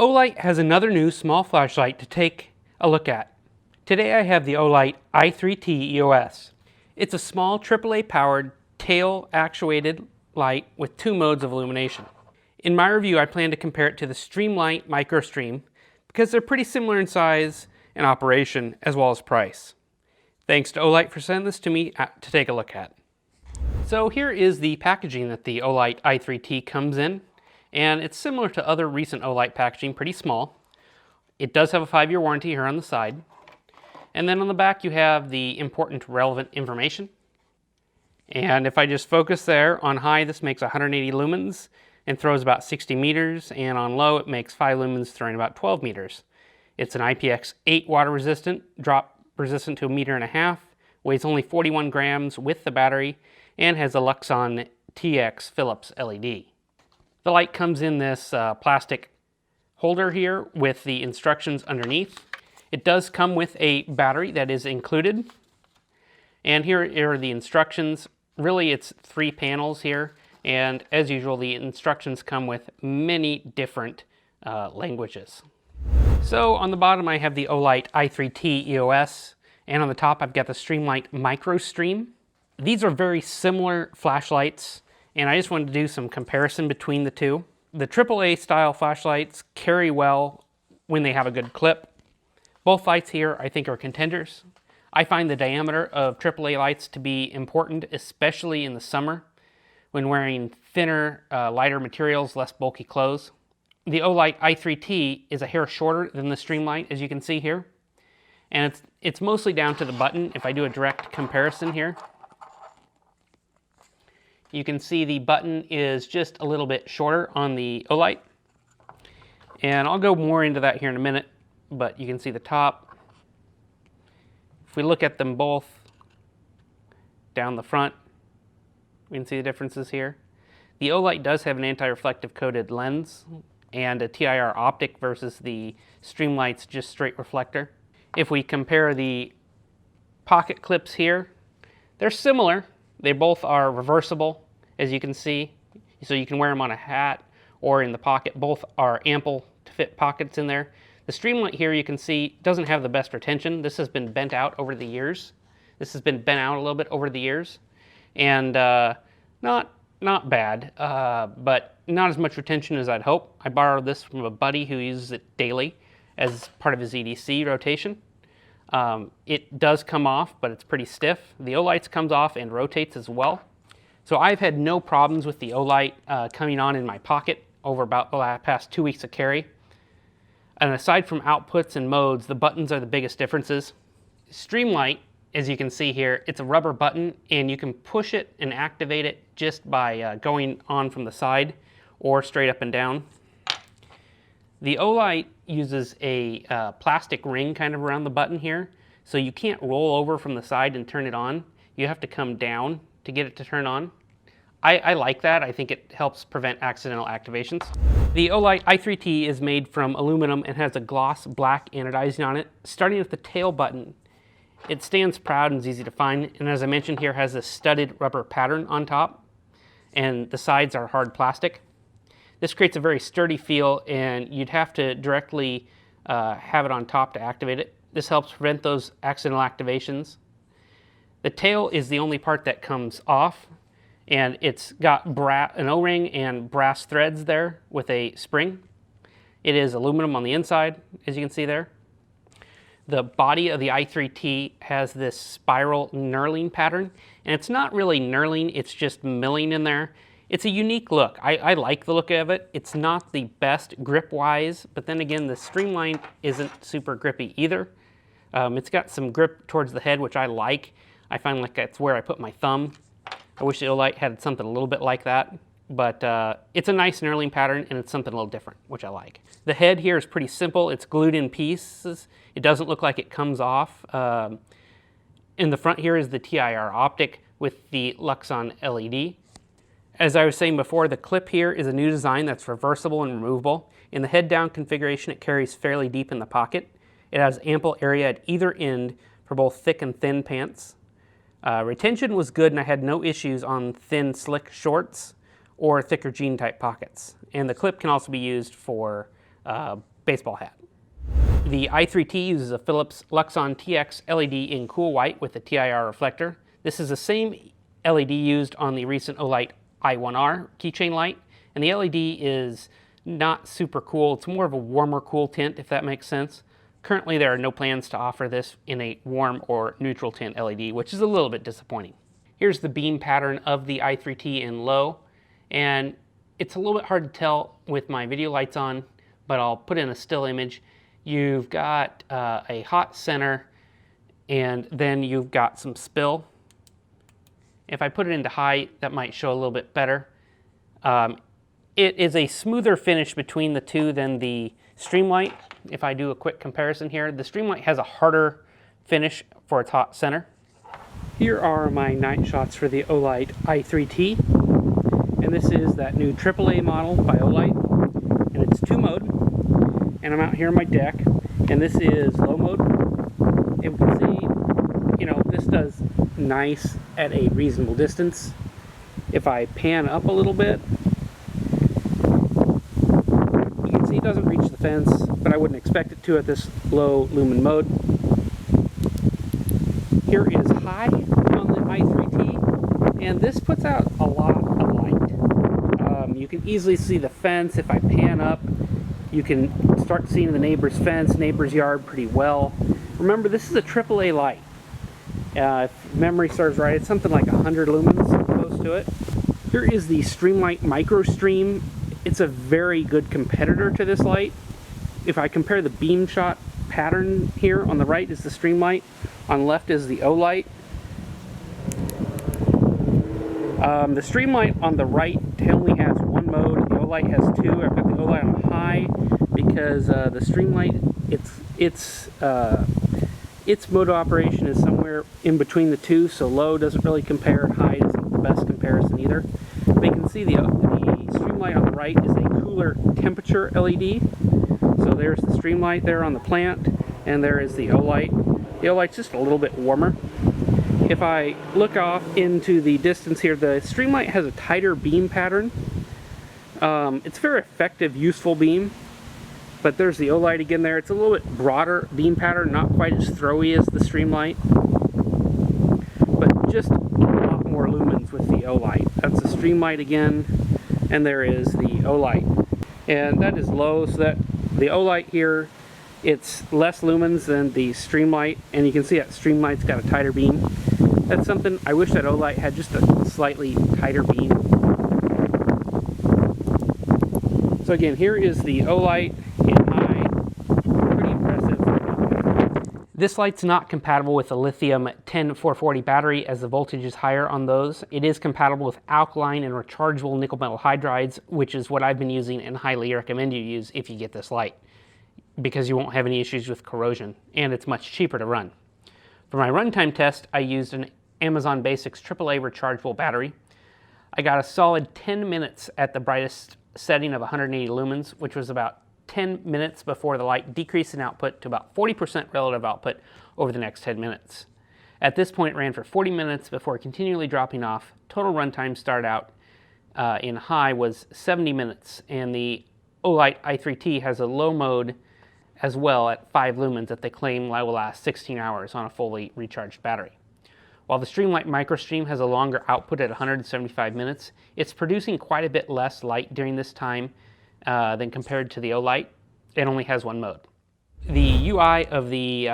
Olight has another new small flashlight to take a look at. Today I have the Olight i3T EOS. It's a small AAA powered tail actuated light with two modes of illumination. In my review I plan to compare it to the Streamlight MicroStream because they're pretty similar in size and operation as well as price. Thanks to Olight for sending this to me to take a look at. So here is the packaging that the Olight i3T comes in, and it's similar to other recent Olight packaging, pretty small. It does have a 5-year warranty here on the side. And then on the back you have the important relevant information. And if I just focus there, on high this makes 180 lumens and throws about 60 meters, and on low it makes 5 lumens throwing about 12 meters. It's an IPX8 water resistant, drop resistant to 1.5 meters, weighs only 41 grams with the battery, and has a Luxon TX Philips LED. The light comes in this plastic holder here with the instructions underneath. It does come with a battery that is included. And here are the instructions. Really it's 3 panels here, and as usual the instructions come with many different languages. So on the bottom I have the Olight i3T EOS, and on the top I've got the Streamlight MicroStream. These are very similar flashlights, and I just wanted to do some comparison between the two. The AAA style flashlights carry well when they have a good clip. Both lights here I think are contenders. I find the diameter of AAA lights to be important, especially in the summer when wearing thinner, lighter materials, less bulky clothes. The Olight i3T is a hair shorter than the Streamlight, as you can see here. And it's mostly down to the button. If I do a direct comparison here, you can see the button is just a little bit shorter on the Olight. And I'll go more into that here in a minute, but you can see the top. If we look at them both down the front, we can see the differences here. The Olight does have an anti-reflective coated lens and a TIR optic versus the Streamlight's just straight reflector. If we compare the pocket clips here, they're similar. They both are reversible, as you can see, so you can wear them on a hat or in the pocket. Both are ample to fit pockets in there. The Streamlight here, you can see, doesn't have the best retention. This has been bent out over the years. This has been bent out a little bit over the years, and not bad, but not as much retention as I'd hope. I borrowed this from a buddy who uses it daily as part of his EDC rotation. It does come off, but it's pretty stiff. The Olight's comes off and rotates as well. So I've had no problems with the Olight coming on in my pocket over about the past 2 weeks of carry. And aside from outputs and modes, the buttons are the biggest differences. Streamlight, as you can see here, it's a rubber button, and you can push it and activate it just by going on from the side or straight up and down. The Olight uses a plastic ring kind of around the button here, so you can't roll over from the side and turn it on. You have to come down to get it to turn on. I like that. I think it helps prevent accidental activations. The Olight i3T is made from aluminum and has a gloss black anodizing on it. Starting with the tail button, it stands proud and is easy to find, and as I mentioned here, has a studded rubber pattern on top, and the sides are hard plastic. This creates a very sturdy feel, and you'd have to directly have it on top to activate it. This helps prevent those accidental activations. The tail is the only part that comes off, and it's got an O-ring and brass threads there with a spring. It is aluminum on the inside, as you can see there. The body of the i3T has this spiral knurling pattern, and it's not really knurling, it's just milling in there. It's a unique look. I like the look of it. It's not the best grip-wise, but then again, the Streamlight isn't super grippy either. It's got some grip towards the head, which I like. I find like that's where I put my thumb. I wish the Olight had something a little bit like that, but it's a nice knurling pattern, and it's something a little different, which I like. The head here is pretty simple. It's glued in pieces. It doesn't look like it comes off. In the front here is the TIR optic with the Luxon LED. As I was saying before, the clip here is a new design that's reversible and removable. In the head down configuration, it carries fairly deep in the pocket. It has ample area at either end for both thick and thin pants. Retention was good, and I had no issues on thin, slick shorts or thicker jean type pockets. And the clip can also be used for baseball hat. The i3T uses a Philips Luxon TX LED in cool white with a TIR reflector. This is the same LED used on the recent Olight i1R keychain light, and the LED is not super cool. It's more of a warmer cool tint, if that makes sense. Currently, there are no plans to offer this in a warm or neutral tint LED, which is a little bit disappointing. Here's the beam pattern of the i3T in low, and it's a little bit hard to tell with my video lights on, but I'll put in a still image. You've got a hot center, and then you've got some spill. If I put it into high, that might show a little bit better. It is a smoother finish between the two than the Streamlight. If I do a quick comparison here, the Streamlight has a harder finish for its hot center. Here are my night shots for the Olight i3T, and this is that new AAA model by Olight, and it's 2-mode. And I'm out here on my deck, and this is low mode. And we can see, you know, this does nice at a reasonable distance. If I pan up a little bit, you can see it doesn't reach the fence, but I wouldn't expect it to at this low lumen mode. Here is high on the i3T, and this puts out a lot of light. You can easily see the fence. If I pan up, you can start seeing the neighbor's fence, neighbor's yard pretty well. Remember, this is a AAA light. If memory serves right, it's something like 100 lumens close to it. Here is the Streamlight Micro Stream. It's a very good competitor to this light. If I compare the beam shot pattern here, on the right is the Streamlight, on the left is the Olight. The Streamlight on the right only has 1 mode, the Olight has 2. I've got the Olight on high because the Streamlight, its mode of operation is somewhere in between the two, so low doesn't really compare, high isn't the best comparison either. But you can see the Streamlight on the right is a cooler temperature LED. So there's the Streamlight there on the plant, and there is the Olight. The Olight's just a little bit warmer. If I look off into the distance here, the Streamlight has a tighter beam pattern. It's a very effective, useful beam. But there's the Olight again there. It's a little bit broader beam pattern, not quite as throwy as the Streamlight. But just a lot more lumens with the Olight. That's the Streamlight again, and there is the Olight. And that is low, so that the Olight here, it's less lumens than the Streamlight, and you can see that Streamlight's got a tighter beam. That's something, I wish that Olight had just a slightly tighter beam. So again, here is the Olight in high, pretty impressive. This light's not compatible with the lithium 10440 battery, as the voltage is higher on those. It is compatible with alkaline and rechargeable nickel metal hydrides, which is what I've been using and highly recommend you use if you get this light, because you won't have any issues with corrosion, and it's much cheaper to run. For my runtime test, I used an Amazon Basics AAA rechargeable battery. I got a solid 10 minutes at the brightest setting of 180 lumens, which was about 10 minutes before the light decreased in output to about 40% relative output over the next 10 minutes. At this point, it ran for 40 minutes before continually dropping off. Total runtime start out in high was 70 minutes, and the Olight i3T has a low mode as well at 5 lumens that they claim will last 16 hours on a fully recharged battery. While the Streamlight MicroStream has a longer output at 175 minutes, it's producing quite a bit less light during this time than compared to the Olight. It only has 1 mode. The UI of the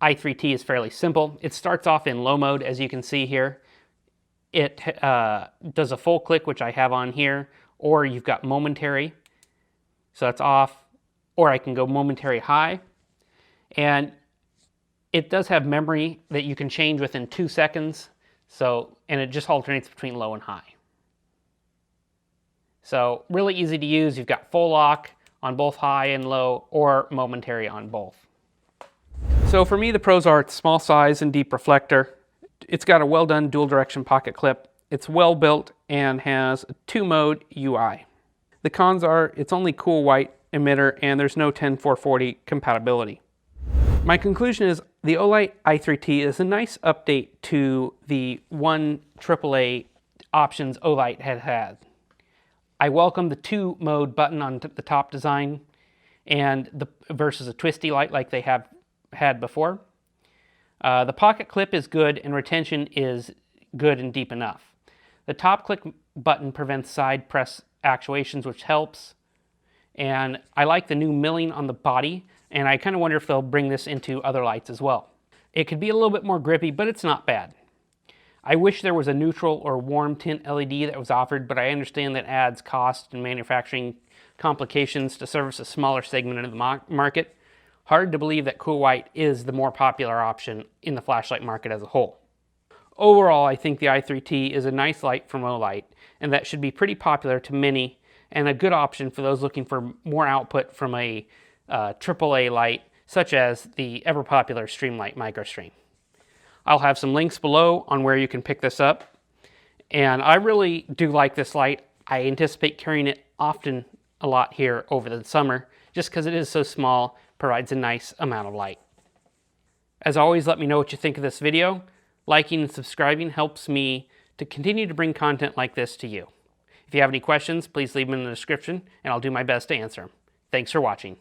i3T is fairly simple. It starts off in low mode, as you can see here. It does a full click, which I have on here, or you've got momentary, so that's off, or I can go momentary high. And it does have memory that you can change within 2 seconds, and it just alternates between low and high. So really easy to use. You've got full lock on both high and low, or momentary on both. So for me, the pros are its small size and deep reflector. It's got a well done dual direction pocket clip. It's well built and has a 2-mode UI. The cons are it's only cool white emitter and there's no 10440 compatibility. My conclusion is the Olight i3T is a nice update to the one AAA options Olight had. I welcome the 2-mode button on the top design. and versus a twisty light like they have had before. The pocket clip is good and retention is good and deep enough. The top click button prevents side press actuations, which helps. And I like the new milling on the body, and I kind of wonder if they'll bring this into other lights as well. It could be a little bit more grippy, but it's not bad. I wish there was a neutral or warm tint LED that was offered, but I understand that adds cost and manufacturing complications to service a smaller segment of the market. Hard to believe that cool white is the more popular option in the flashlight market as a whole. Overall, I think the i3T is a nice light from Olight, and that should be pretty popular to many and a good option for those looking for more output from a AAA light, such as the ever-popular Streamlight MicroStream. I'll have some links below on where you can pick this up, and I really do like this light. I anticipate carrying it often a lot here over the summer, just because it is so small, provides a nice amount of light. As always, let me know what you think of this video. Liking and subscribing helps me to continue to bring content like this to you. If you have any questions, please leave them in the description, and I'll do my best to answer them. Thanks for watching.